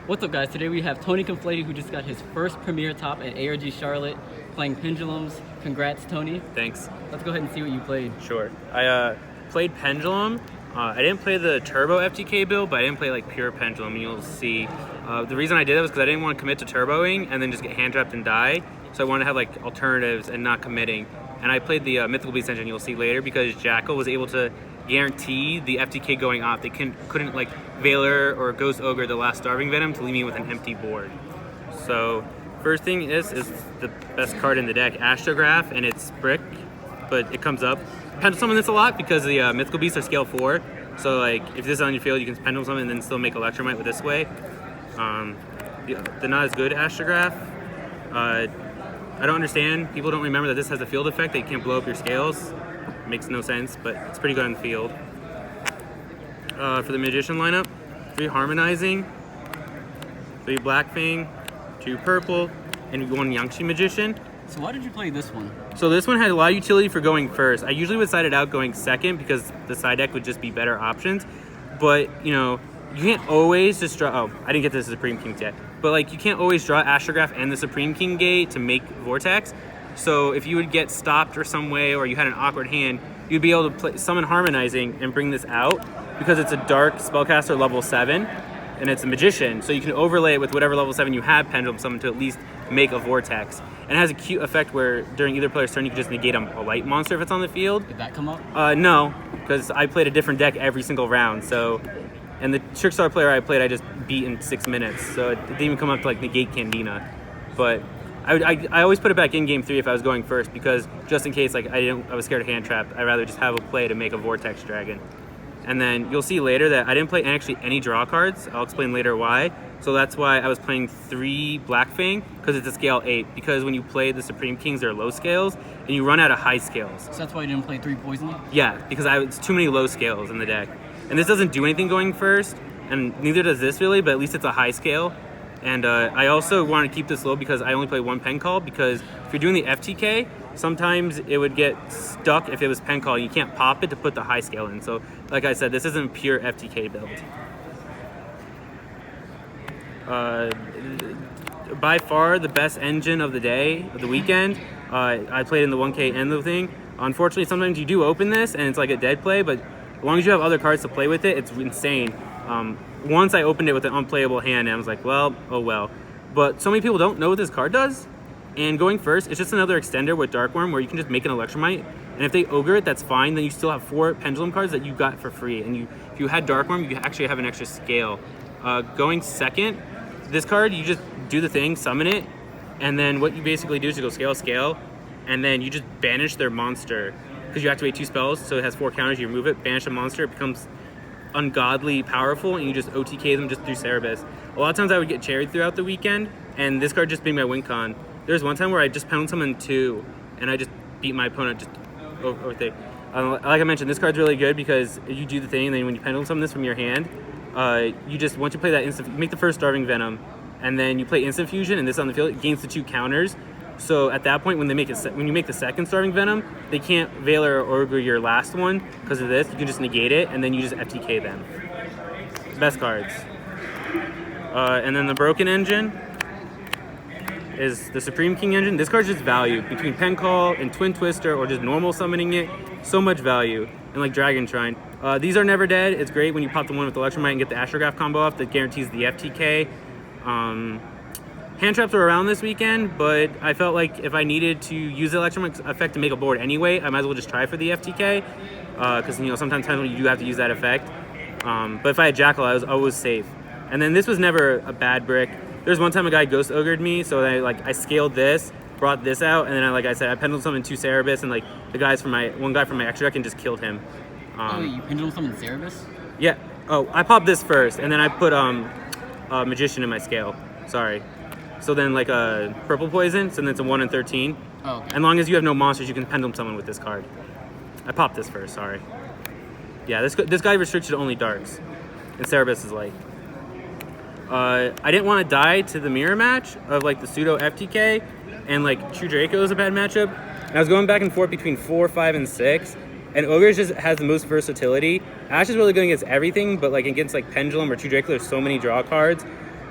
What's up, guys? Today we have Tony Confletti, who just got his first Premier Top at ARG Charlotte, playing Pendulums. Congrats, Tony. Thanks. Let's go ahead and see what you played. Sure. I played Pendulum. I didn't play the Turbo FTK build, but I didn't play like pure Pendulum. You'll see. The reason I did that was because I didn't want to commit to turboing and then just get hand trapped and die. So I wanted to have like alternatives and not committing. And I played the Mythical Beast engine. You'll see later, because Jackal was able to guarantee the FTK going off. They couldn't like Veiler or Ghost Ogre the last Starving Venom to leave me with an empty board. So first thing is the best card in the deck, Astrograph, and it's Brick, but it comes up. Pendulum summon this a lot because the Mythical Beasts are scale 4. So like if this is on your field, you can Pendulum summon and then still make Electromite with this way. The not as good Astrograph. I don't understand. People don't remember that this has a field effect that you can't blow up your scales. Makes no sense, but it's pretty good on the field. For the Magician lineup, 3 Harmonizing, 3 Blackfang, 2 Purple, and 1 Yangshi Magician. So why did you play this one? So this one had a lot of utility for going first. I usually would side it out going second because the side deck would just be better options. But, you know, you can't always just draw... Oh, I didn't get to the Supreme King yet. But, like, you can't always draw Astrograph and the Supreme King Gate to make Vortex. So if you would get stopped or some way, or you had an awkward hand, you'd be able to summon Harmonizing and bring this out, because it's a dark spellcaster level 7, and it's a Magician. So you can overlay it with whatever level 7 you have Pendulum summon to at least make a Vortex. And it has a cute effect where during either player's turn, you can just negate a light monster if it's on the field. Did that come up? No, because I played a different deck every single round. So, and the Trickstar player I played, I just beat in 6 minutes. So it didn't even come up to like negate Candina. But I always put it back in game 3 if I was going first, because just in case like I was scared of hand trap, I'd rather just have a play to make a Vortex Dragon. And then you'll see later that I didn't play actually any draw cards. I'll explain later why. So that's why I was playing 3 Blackfang, because it's a scale 8. Because when you play the Supreme Kings, they're low scales, and you run out of high scales. So that's why you didn't play 3 Poison? Yeah, because it's too many low scales in the deck. And this doesn't do anything going first, and neither does this really, but at least it's a high scale. And I also want to keep this low because I only play 1 pen call, because if you're doing the FTK, sometimes it would get stuck if it was pen call. You can't pop it to put the high scale in. So like I said, this isn't a pure FTK build. By far the best engine of the day, of the weekend. I played in the 1K end of the thing. Unfortunately, sometimes you do open this and it's like a dead play, but as long as you have other cards to play with it, it's insane. Once I opened it with an unplayable hand, and I was like, well, oh well. But so many people don't know what this card does. And going first, it's just another extender with Darkwurm where you can just make an Electromite. And if they ogre it, that's fine. Then you still have 4 Pendulum cards that you got for free. And if you had Darkwurm, you actually have an extra scale. Going second, this card, you just do the thing, summon it. And then what you basically do is you go scale, scale. And then you just banish their monster. Because you activate 2 spells, so it has 4 counters. You remove it, banish a monster, it becomes ungodly powerful, and you just OTK them just through Cerebus. A lot of times I would get cherried throughout the weekend, and this card just being my win con. There was one time where I just Pendulum summoned 2, and I just beat my opponent just over thing. Like I mentioned, this card's really good because you do the thing, and then when you Pendulum summon this from your hand, you just, once you play that instant, you make the first Starving Venom, and then you play Instant Fusion, and this on the field, it gains the 2 counters. So at that point, when you make the second Starving Venom, they can't Veiler or Ogre your last one because of this. You can just negate it, and then you just FTK them. Best cards. And then the Broken Engine is the Supreme King engine. This card's just value. Between Pen Call and Twin Twister or just normal summoning it, so much value. And like Dragon Shrine. These are never dead. It's great when you pop the one with Electromite and get the Astrograph combo off that guarantees the FTK. Hand traps are around this weekend, but I felt like if I needed to use the Electromite effect to make a board anyway, I might as well just try for the FTK, because you know sometimes when you do have to use that effect. But if I had Jackal, I was always safe. And then this was never a bad brick. There's one time a guy Ghost Ogred me, so I scaled this, brought this out, and then like I said, I Pendulum summoned 2 Cerebus, and like one guy from my extra deck and just killed him. Oh, you Pendulum summoned Cerebus? Yeah. Oh, I popped this first, and then I put Magician in my scale. Sorry. So then like a Purple Poison, so then it's a 1 in 13. Oh, okay. As long as you have no monsters, you can Pendulum summon with this card. I popped this first, sorry. Yeah, this guy restricted to only darks. And Cerebus is light. I didn't want to die to the mirror match of like the pseudo FTK, and like True Dracos is a bad matchup. And I was going back and forth between 4, 5, and 6. And Ogre just has the most versatility. Ash is really good against everything, but like against like Pendulum or True Draco, there's so many draw cards.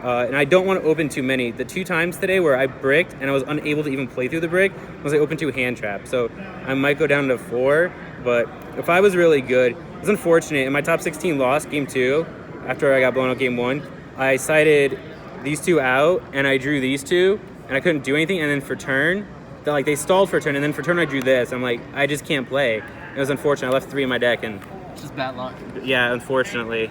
And I don't want to open too many. The 2 times today where I bricked and I was unable to even play through the brick was I opened 2 hand traps. So I might go down to 4, but if I was really good, it was unfortunate. In my top 16 loss, game 2, after I got blown out game 1, I sided these 2 out and I drew these 2 and I couldn't do anything. And then for turn, they stalled for turn, and then for turn I drew this. I'm like, I just can't play. It was unfortunate. I left 3 in my deck, and Just bad luck. yeah, unfortunately.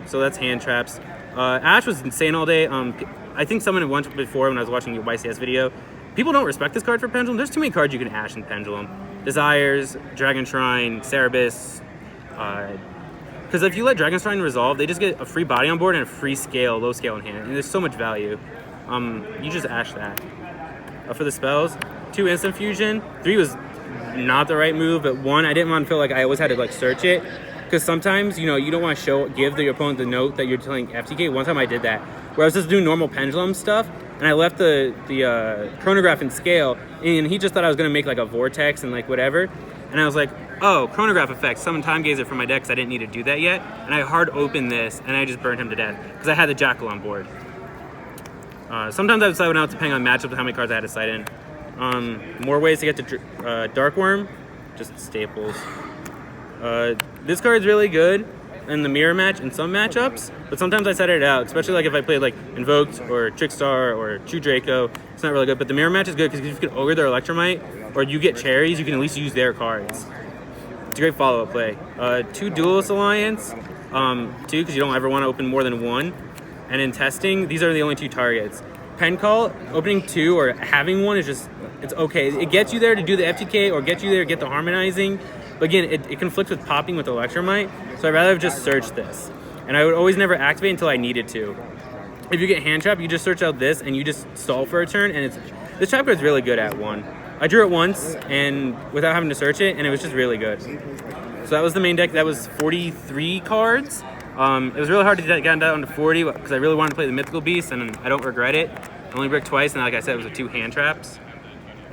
So that's hand traps. Ash was insane all day. I think someone once before when I was watching your YCS video, people don't respect this card for Pendulum. There's too many cards you can Ash in Pendulum. Desires, Dragon Shrine, Cerebus. Because if you let Dragon Shrine resolve, they just get a free body on board and a free scale, low scale in hand. And there's so much value. You just Ash that. For the spells, 2 instant fusion. 3 was not the right move, but 1, I didn't want to feel like I always had to search it. Because sometimes, you don't want to give the opponent the note that you're telling FTK. One time I did that, where I was just doing normal Pendulum stuff, and I left the chronograph in scale, and he just thought I was going to make a vortex and whatever. And I was like, oh, chronograph effect, summon Time Gazer from my deck because I didn't need to do that yet. And I hard opened this, and I just burned him to death because I had the Jackal on board. Sometimes I would side out depending on matchups and how many cards I had to side in. More ways to get to Darkwurm, just staples. This card's really good in the mirror match in some matchups, but sometimes I set it out, especially if I played Invoked or Trickstar or True Draco. It's not really good, but the mirror match is good because if you can ogre their Electromite or you get cherries, you can at least use their cards. It's a great follow-up play. 2 Duelist Alliance, 2 because you don't ever want to open more than 1. And in testing, these are the only 2 targets. Pen Call, opening 2 or having 1 is just, it's okay. It gets you there to do the FTK or gets you there to get the harmonizing. But again, it conflicts with popping with Electromite, so I'd rather have just searched this. And I would always never activate until I needed to. If you get hand trap, you just search out this and you just stall for a turn, and this trap card's really good at 1. I drew it once and without having to search it, and it was just really good. So that was the main deck. That was 43 cards. It was really hard to get down to 40 because I really wanted to play the Mythical Beast, and I don't regret it. I only bricked twice, and like I said, it was with 2 hand traps.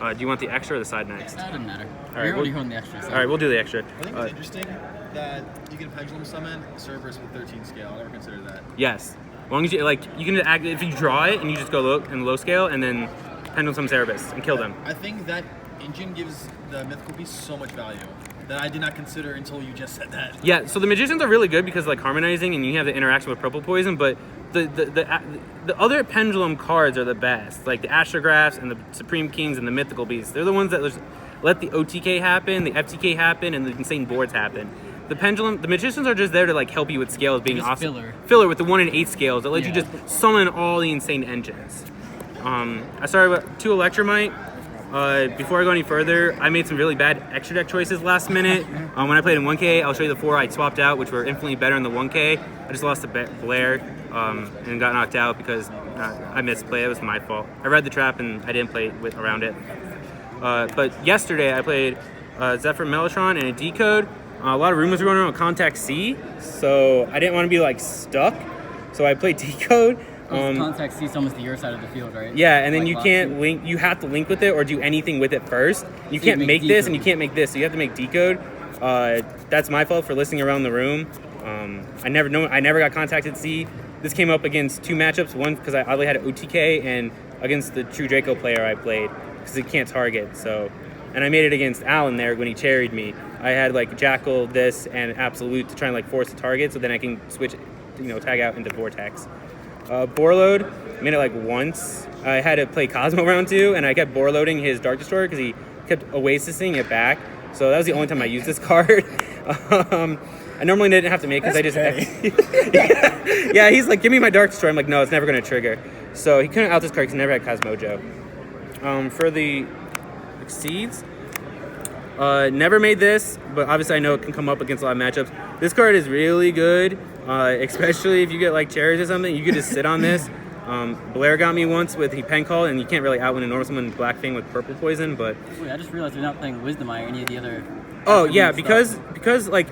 Do you want the extra or the side next? That doesn't matter. All right, You're already on the extra. So. All right, we'll do the extra. I think it's interesting that you can Pendulum summon Cerberus with 13 scale. I never considered that. Yes. As long as you, you can act, if you draw it and you just go low scale and then Pendulum summon Cerebus and kill them. I think that engine gives the Mythical Beast so much value that I did not consider until you just said that. Yeah, so the Magicians are really good because harmonizing and you have the interaction with Purple Poison, but the other Pendulum cards are the best, like the Astrographs and the Supreme Kings and the Mythical Beasts. They're the ones that let the OTK happen, the FTK happen, and the insane boards happen. The Magicians are just there to help you with scales, being just awesome. Filler with the 1 in 8 scales that let you just summon all the insane engines. I started with 2 Electromite. Before I go any further, I made some really bad extra deck choices last minute. When I played in 1K, I'll show you the 4 I swapped out, which were infinitely better in the 1K. I just lost to Blair and got knocked out because I misplayed. It was my fault. I read the trap and I didn't play around it. But yesterday I played Zephyr Mellotron and a Decode. A lot of rumors were going around with Contact C, so I didn't want to be stuck. So I played Decode. Contact C is almost the your side of the field, right? Yeah, and then you can't link. You have to link with it or do anything with it first. You can't make this and you can't make this. So you have to make Decode. That's my fault for listening around the room. I never got Contacted C. This came up against 2 matchups. One because I oddly had an OTK, and against the True Draco player I played because it can't target. So, and I made it against Alan there when he cherried me. I had Jackal, this, and Absolute to try and force the target, so then I can switch, tag out into Vortex. Boreload, I made it once. I had to play Cosmo round 2, and I kept Boreloading his Dark Destroyer because he kept Oasising it back. So that was the only time I used this card. I normally didn't have to make because I just... yeah, he's like, give me my Dark Destroyer. I'm like, no, it's never going to trigger. So he couldn't out this card because he never had Cosmojo. For the Exceeds, never made this, but obviously I know it can come up against a lot of matchups. This card is really good, especially if you get cherries or something. You could just sit on this. Blair got me once with the Pen Call, and you can't really outwin a normal summon Black Fang with Purple Poison, but... Wait, I just realized you're not playing Wisdom Eye or any of the other... Oh, yeah, because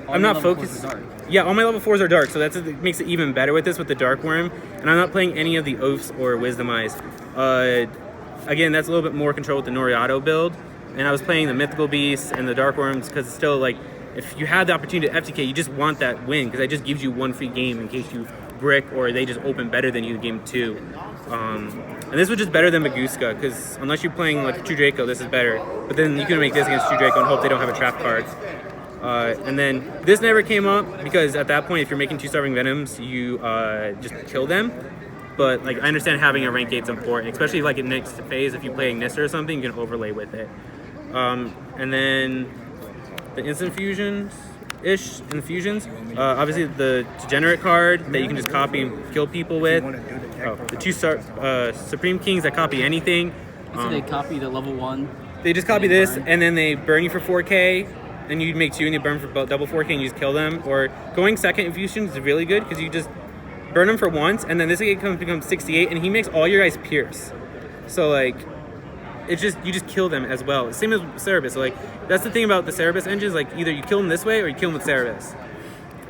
I'm not focused... Yeah, all my level 4s are dark, so it makes it even better with this, with the Darkwurm, and I'm not playing any of the Oaths or Wisdom Eyes. Again, that's a little bit more control with the Noriato build, and I was playing the Mythical Beasts and the Darkwurms because it's still if you have the opportunity to FTK, you just want that win because that just gives you 1 free game in case you brick or they just open better than you in game 2. And this was just better than Maguska, because unless you're playing like True Draco, this is better. But then you can make this against True Draco and hope they don't have a trap card. And then this never came up, because at that point, if you're making 2 Starving Venoms, you just kill them. But like I understand having a rank 8 is important, especially like in next phase, if you play Ignister or something, you can overlay with it. And then the instant fusions-ish infusions. Obviously the Degenerate card that you can just copy and kill people with. The 2 Supreme Kings that copy anything. So they copy the level 1. They just copy this, and then they burn you for 4k, and you make 2 and you burn for double 4k and you just kill them. Or going second infusions is really good, because you just burn them for once, and then this becomes 68, and he makes all your guys pierce. So like, it's just you just kill them as well. Same as Cerebus. So like, that's the thing about the Cerebus engines. Like, either you kill them this way or you kill them with Cerebus.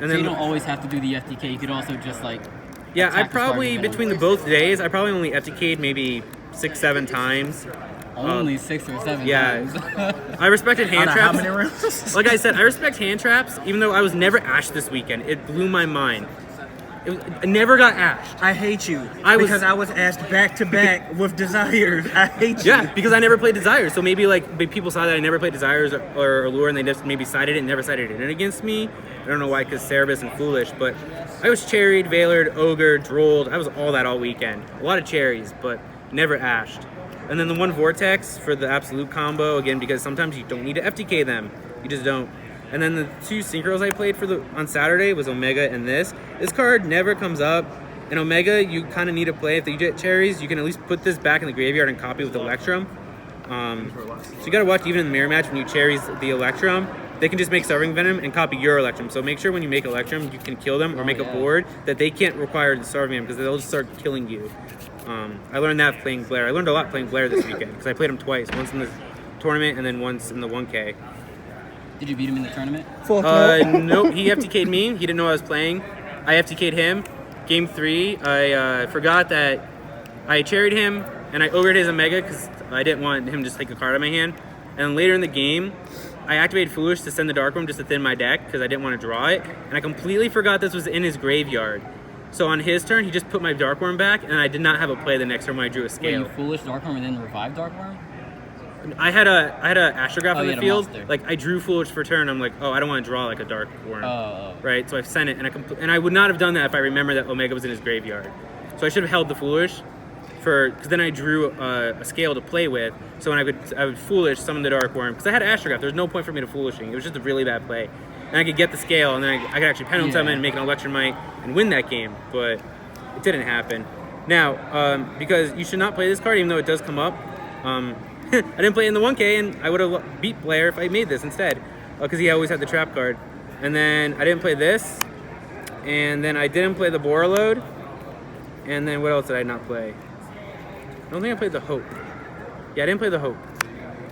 And so then you don't always have to do the FTK. You could also just like. Yeah, I probably between the both days, I probably only FTK'd maybe 6-7 times. Only 6 or 7 yeah. times. I respected hand traps. How many rounds? Like I said, I respect hand traps, even though I was never ashed this weekend. It blew my mind. I never got ashed. I hate you because I was asked back to back with Desires. I hate you. Yeah, because I never played Desires. So maybe like people saw that I never played Desires or Allure, and they just maybe sided it and never sided it in against me. I don't know why, because Cerebus and Foolish, but I was cherried, Veilered, Ogre, Drolled. I was all that all weekend. A lot of cherries, but never ashed. And then the 1 Vortex for the Absolute combo, again, because sometimes you don't need to FTK them. You just don't. And then the 2 Synchros I played on Saturday was Omega and this. This card never comes up. In Omega, you kind of need to play. If you get cherries, you can at least put this back in the graveyard and copy with Electrum. So you gotta watch, even in the mirror match, when you cherries the Electrum, they can just make Starving Venom and copy your Electrum. So make sure when you make Electrum, you can kill them or make a board that they can't require the Starving Venom, because they'll just start killing you. I learned that playing Blair. I learned a lot playing Blair this weekend, because I played him twice. Once in the tournament and then once in the 1K. Did you beat him in the tournament? Nope, he FTK'd me. He didn't know I was playing. I FTK'd him. Game 3, I forgot that I cherried him, and I ogred his Omega because I didn't want him to just take a card out of my hand. And later in the game, I activated Foolish to send the Darkwurm just to thin my deck because I didn't want to draw it. And I completely forgot this was in his graveyard. So on his turn, he just put my Darkwurm back, and I did not have a play the next turn when I drew a scale. Wait, you Foolish Darkwurm and then revive Darkwurm? I had a Astrograph on the field. Monster. Like, I drew Foolish for turn. I'm like, oh, I don't want to draw like a Darkwurm. Oh. Right? So I sent it, and I would not have done that if I remember that Omega was in his graveyard. So I should have held the Foolish because then I drew a scale to play with. So when I would Foolish summon the Darkwurm, because I had Astrograph. There was no point for me to Foolishing. It was just a really bad play. And I could get the scale, and then I could actually Pendulum summon and make an Electromite and win that game. But it didn't happen. Now, because you should not play this card, even though it does come up. I didn't play it in the 1K, and I would have beat Blair if I made this instead, because he always had the trap card. And then I didn't play this, and then I didn't play the Borreload, and then what else did I not play? I don't think I played the Hope. Yeah, I didn't play the Hope.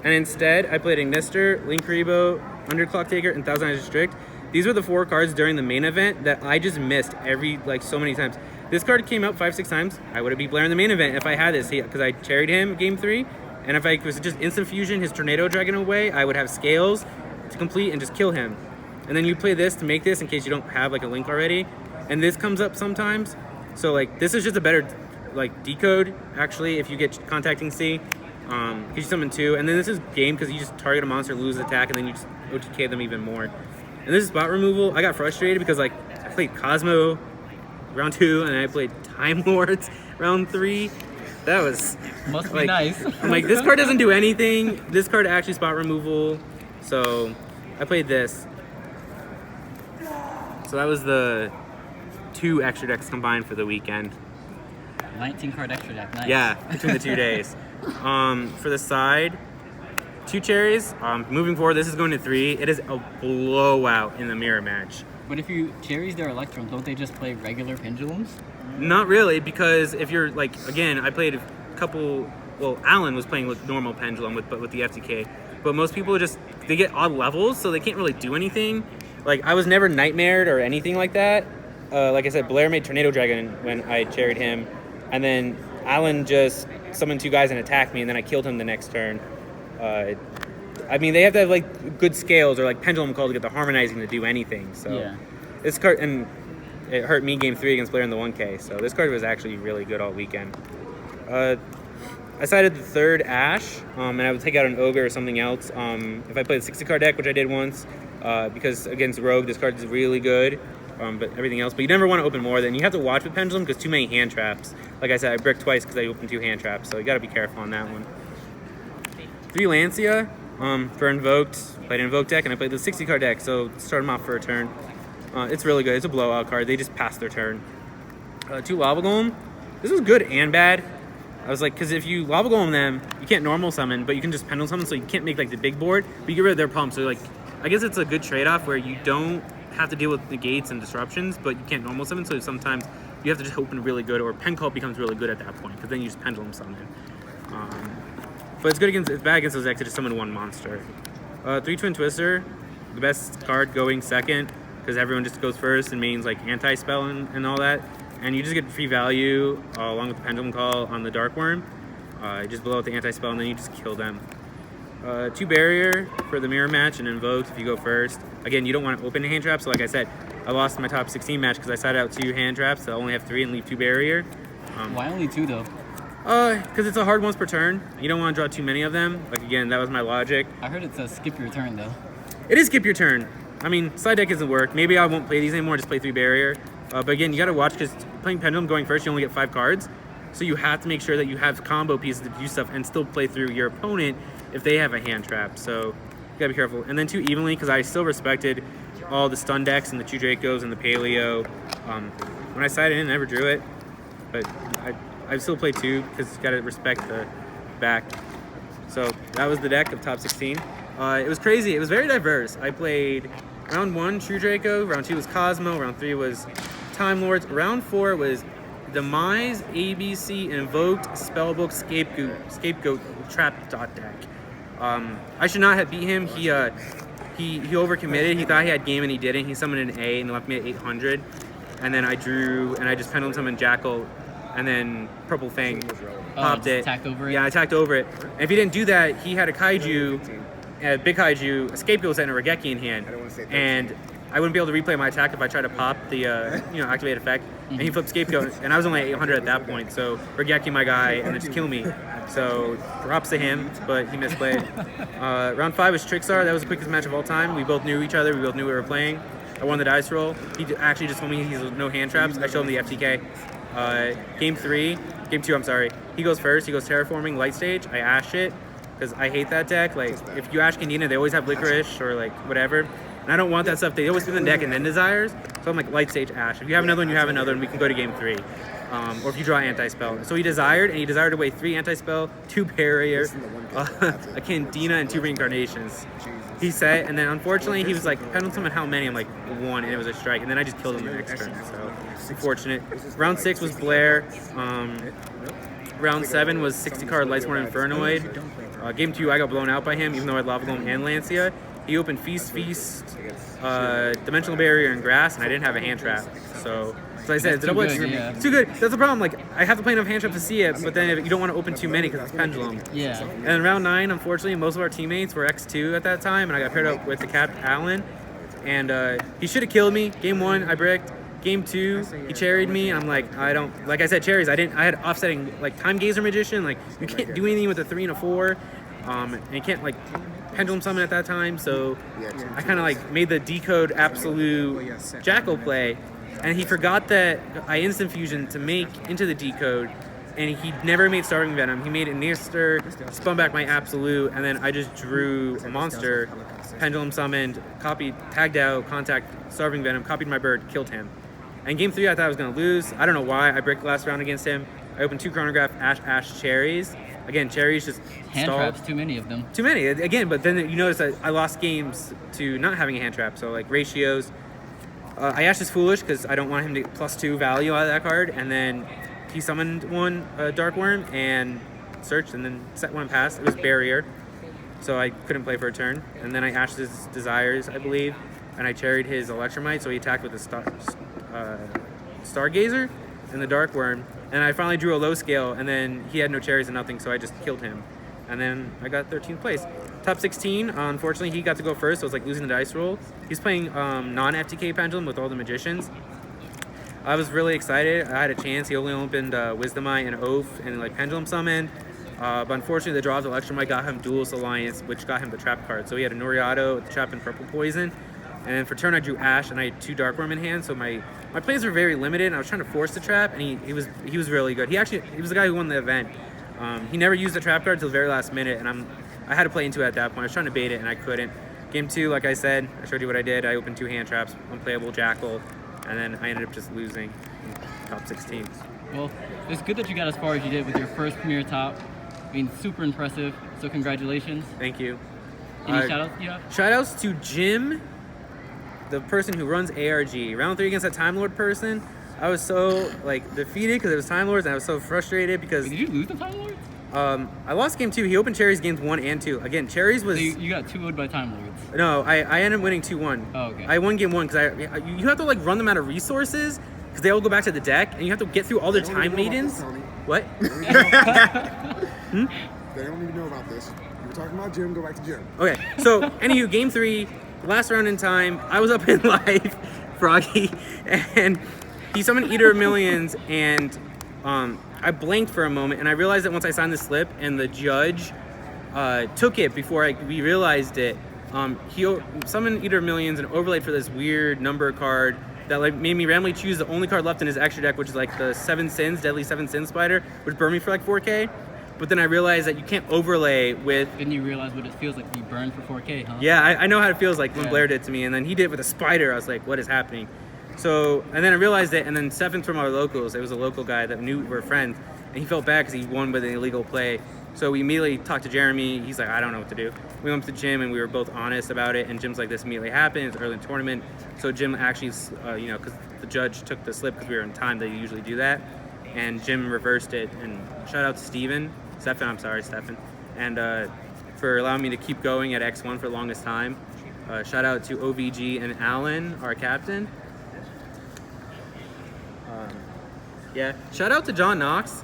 And instead, I played Ignister, Link Rebo, Underclock Taker, and Thousand Eyes Restrict. These were the 4 cards during the main event that I just missed so many times. This card came out 5-6 times. I would have beat Blair in the main event if I had this, because I cherried him game 3. And if I was just instant fusion his Tornado Dragon away, I would have scales to complete and just kill him. And then you play this to make this in case you don't have like a Link already. And this comes up sometimes. So like, this is just a better like decode actually if you get Contacting C. Because you summon 2. And then this is game because you just target a monster, lose attack, and then you just OTK them even more. And this is spot removal. I got frustrated because like I played Cosmo round 2 and I played Time Lords round 3. That was must be nice. I'm like, this card doesn't do anything. This card actually spot removal. So I played this. So that was the 2 extra decks combined for the weekend. 19 card extra deck, nice. Yeah, between the 2 days. For the side, 2 cherries. Moving forward, this is going to 3. It is a blowout in the mirror match. But if you cherries their Electrum, don't they just play regular Pendulums? Not really, because if you're like, again, I played a couple. Well, Alan was playing with normal Pendulum with the FTK, but most people they get odd levels, so they can't really do anything. Like, I was never nightmared or anything like that. Like I said, Blair made Tornado Dragon when I cherried him, and then Alan just summoned 2 guys and attacked me, and then I killed him the next turn. I mean, they have to have like good scales or like Pendulum Call to get the harmonizing to do anything. So yeah. This card, and it hurt me game 3 against Blair in the 1K. So this card was actually really good all weekend. I sided the 3rd Ash, and I would take out an Ogre or something else. If I played a 60-card deck, which I did once, because against Rogue, this card is really good. But everything else. But you never want to open more than you have to watch with Pendulum because too many hand traps. Like I said, I bricked twice because I opened 2 hand traps, so you got to be careful on that one. 3 Lancia for Invoked. Played an Invoked deck, and I played the 60-card deck, so start them off for a turn. It's really good. It's a blowout card. They just pass their turn. 2 Lava Golem. This was good and bad. I was like, because if you Lava Golem them, you can't normal summon, but you can just Pendulum summon, so you can't make like the big board, but you get rid of their problem. So like, I guess it's a good trade-off where you don't have to deal with negates and disruptions, but you can't normal summon, so sometimes you have to just open really good, or Pen Call becomes really good at that point, because then you just Pendulum summon. But it's good against, it's bad against those decks to just summon 1 monster. 3 Twin Twister, the best card going second, because everyone just goes first and means like anti-spell and all that. And you just get free value along with the Pendulum Call on the Darkwurm. You just blow out the anti-spell and then you just kill them. 2 Barrier for the mirror match and Invoked if you go first. Again, you don't want to open a hand trap, so like I said, I lost my top 16 match because I sided out 2 hand traps, so I only have 3 and leave 2 Barrier. Why only 2 though? Because it's a hard once per turn. You don't want to draw too many of them. Like again, that was my logic. I heard it says skip your turn though. It is skip your turn. I mean, side deck doesn't work. Maybe I won't play these anymore, just play 3 Barrier. But again, you got to watch because playing Pendulum going first, you only get 5 cards. So you have to make sure that you have combo pieces to do stuff and still play through your opponent if they have a hand trap. So you got to be careful. And then 2 Evenly, because I still respected all the stun decks and the True Dracos and the Paleo. When I sided in, I never drew it. But I still played 2 because you got to respect the back. So that was the deck of top 16. It was crazy. It was very diverse. I played round 1 True Draco, round 2 was Cosmo, round 3 was Time Lords, round 4 was Demise, ABC, Invoked, Spellbook, Scapegoat, Trap dot deck. I should not have beat him. He overcommitted. He thought he had game and he didn't. He summoned an A and left me at 800. And then I drew and I just Pendulum summoned Jackal and then Purple Fang popped it. Attacked over it? Yeah, I attacked over it. And if he didn't do that, he had a Kaiju, a big Kaiju, a Scapegoat set, and a Regeki in hand. And I wouldn't be able to replay my attack if I tried to pop the activate effect. And he flipped Scapegoat, and I was only at 800 at that point, so Regeki my guy, and it just killed me. So props to him, but he misplayed. Round 5 was Trickstar. That was the quickest match of all time. We both knew each other. We both knew we were playing. I won the dice roll. He actually just told me he's no hand traps. I showed him the FTK. Game 2, I'm sorry. He goes first. He goes Terraforming, Light Stage. I Ash it, because I hate that deck. Like, if you Ash Candina, they always have Licorice or, like, whatever. And I don't want that stuff. They always put in the deck and then Desires. So I'm like, Light Stage, Ash. If you have another one, you have another, and we can go to game 3. Or if you draw Anti-Spell. So he Desired, and he Desired away 3 Anti-Spell, 2 Barrier, a Candina, and 2 Reincarnations. He set, and then unfortunately, he was like, Pendulum summon how many? I'm like, 1, and it was a strike. And then I just killed him the next turn, so unfortunate. Round 6 was Blair. Round 7 was 60-card Lightsworn Infernoid. Game 2, I got blown out by him, even though I had Lava Golem and Lancia. He opened Feast, Dimensional Barrier, and Grass, and I didn't have a hand trap. So I said, it's double edged. It's too good. That's the problem. Like, I have to play enough hand trap to see it, but then you don't want to open too many because it's Pendulum. Yeah. And round 9, unfortunately, most of our teammates were X2 at that time, and I got paired up with the Cap Allen, and he should have killed me. Game 1, I bricked. Game 2, he cherried me, and I'm like, like I said, cherries. I had offsetting, like, Time Gazer Magician. Like, you can't do anything with a 3 and a 4, and you can't, like, Pendulum summon at that time, so I kind of like made the decode absolute Jackal play, and he forgot that I instant fusion to make into the decode, and he never made Starving Venom. He made it Nister, spun back my absolute, and then I just drew a monster, Pendulum summoned, copied, tagged out, contact Starving Venom, copied my bird, killed him. And game 3 I thought I was gonna lose. I don't know why. I bricked the last round against him. I opened 2 Chronograph, Ash, Cherries. Again, Cherries just hand stalled. traps, too many of them. Too many, again, but then you notice that I lost games to not having a hand trap, so like ratios. I Ash is foolish because I don't want him to get +2 value out of that card, and then he summoned one Darkwurm and searched and then set one pass. It was Barrier, so I couldn't play for a turn. And then I Ashed his Desires, I believe, and I cherried his Electromite, so he attacked with the Stargazer and the Darkwurm. And I finally drew a low scale, and then he had no cherries and nothing, so I just killed him. And then I got 13th place. Top 16, unfortunately, he got to go first, so it was like losing the dice roll. He's playing non-FTK Pendulum with all the Magicians. I was really excited. I had a chance. He only opened Wisdom Eye and Oath and like Pendulum Summon. But unfortunately, the draw of the Electromite got him Duelist Alliance, which got him the trap card. So he had a Noriado with the trap and purple poison. And then for turn, I drew Ash, and I had 2 Darkwurm in hand. So my plays were very limited, and I was trying to force the trap, and he was really good. He was the guy who won the event. He never used the trap card until the very last minute, and I had to play into it at that point. I was trying to bait it, and I couldn't. Game 2, like I said, I showed you what I did. I opened 2 hand traps, unplayable Jackal, and then I ended up just losing in top 16. Well, it's good that you got as far as you did with your first Premier top. I mean, super impressive. So congratulations. Thank you. Any shout-outs you have? Shout-outs to Jim, the person who runs ARG. Round 3 against that Time Lord person, I was so defeated because it was Time Lords, and I was so frustrated because... Wait, did you lose the Time Lords? I lost game 2. He opened Cherries games 1 and 2. Again, Cherries was... So you got 2-0'd by Time Lords. No, I ended up winning 2-1. Oh, okay. I won game 1 because you have to run them out of resources because they all go back to the deck, and you have to get through all their Time Maidens. What? They don't even know about this. You were talking about Jim, go back to Jim. Okay, so anywho, game 3, last round in time, I was up in life, Froggy, and he summoned Eater of Millions, and I blanked for a moment, and I realized that once I signed the slip, and the judge took it before we realized it, he summoned Eater of Millions and overlaid for this weird number card that made me randomly choose the only card left in his extra deck, which is the 7 Sins, Deadly 7 Sins Spider, which burned me for 4K. But then I realized that you can't overlay with... Didn't you realize what it feels like to be burned for 4K, huh? Yeah, I know how it feels like when Blair did it to me, and then he did it with a spider. I was like, what is happening? So, and then I realized it, and then Stefan from our locals, it was a local guy that knew we were friends, and he felt bad because he won with an illegal play. So we immediately talked to Jeremy. He's like, I don't know what to do. We went to Jim, and we were both honest about it, and Jim's like, this immediately happened. It's early in the tournament. So Jim actually, because the judge took the slip because we were in time, they usually do that, and Jim reversed it. And shout out to Stefan, and for allowing me to keep going at X1 for the longest time. Shout out to OVG and Alan, our captain. Shout out to John Knox.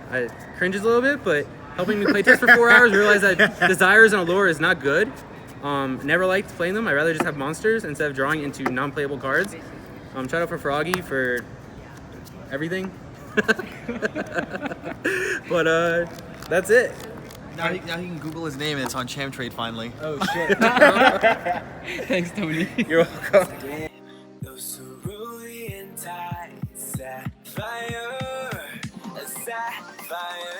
I cringes a little bit, but helping me play test for 4 hours, realized that Desires and Allure is not good. Never liked playing them. I'd rather just have monsters instead of drawing into non-playable cards. Shout out for Froggy for everything. But that's it. Now he can Google his name and it's on Chamtrade finally. Oh shit. Thanks, Tony. You're welcome. Those cerulean tides, sapphire, sapphire.